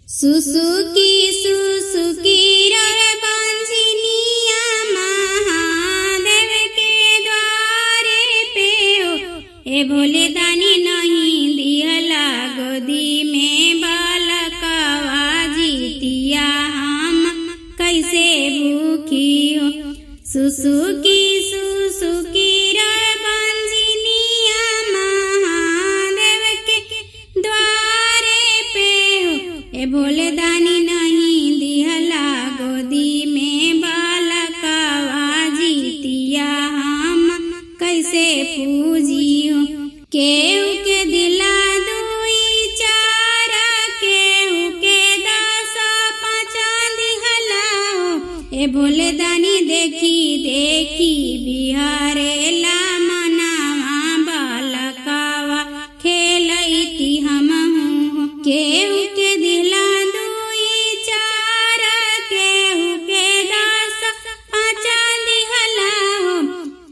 सुसुकी सुसुकी रे बांझिनिया महादेव के द्वारे पे हो। ए भोले दानी नहीं दिहला गोदी में बालकवा जीतिया हम कैसे भूखी हो। सुसुकी सुसुकी रे बांझिनिया महादेव के द्वारे पे हो। ए भोले दानी नहीं दिहला गोदी में बालकवा जीतिया हम कैसे पूजियो। केहू के दिला दुई चारा केहू के 10 5 दिहला हो। ए भोले दानी देखी देखी बिहारेला मनावा बालकवा खेलैती हमहू। केहू के दिला दुई चारा केहू के 10 5 दिहला हो।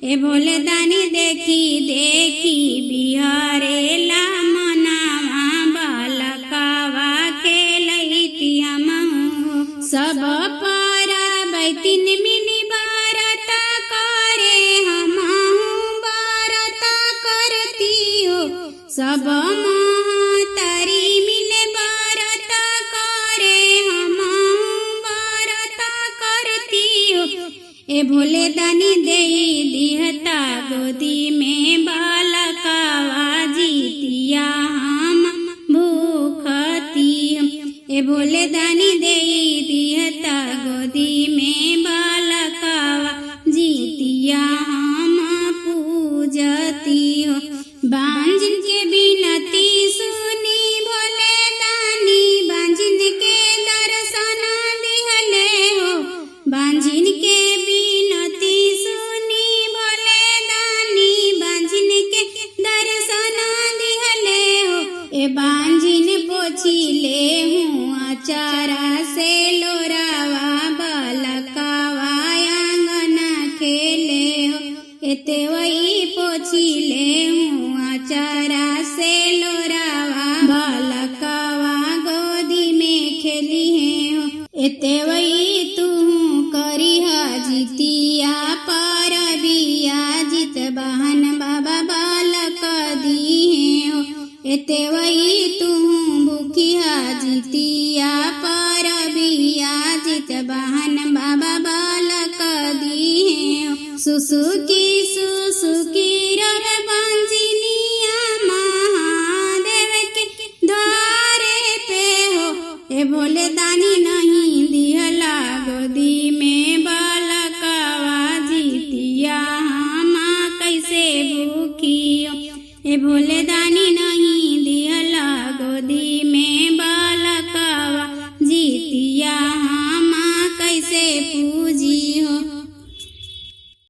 ए भोले दानी देखी देखी बिहारेला मनावा बालकवा खेलैती हमहू। सब परबैतिन मिनी बारत करे हमहू बारत करती हो। सब महतरी मिले बारत करे हमहू बारत करती हो। ए भोले दानी देई दिहता गोदी में बालकवा जीतिया हम भूखती हम। ए भोले दानी देई दिहता गोदी में बालकवा जीतिया हम पूजती हो। बांझिन के बिनती सुनी भोले दानी बांझिन के दर्शन दिहले हो। बांझिन के बिनती सुनी भोले दानी बांझिन के दर्शन दिहले हो। ए बांझिन पोछी ले हूँ आचारा से लोरावा बालकवा आंगन खेले हो। एते वही पोछी ले हूँ आचारा से लोरावा बालकवा गोदी में खेली है हो। एते वही तू करिहा जीतिया परबिया जित बहन बाबा बालक दी हो। एते वही तू भूखिया जीतिया परबिया जित बहन बाबा बालक दी हो। सुसुकी सुसुकी रे बांझिनिया महादेव के द्वारे पे हो। ए भोले दानी नहीं दिहला गोदी में बालकवा जीतिया हम कैसे भूखी हो। ए भोले दानी नहीं दिहला गोदी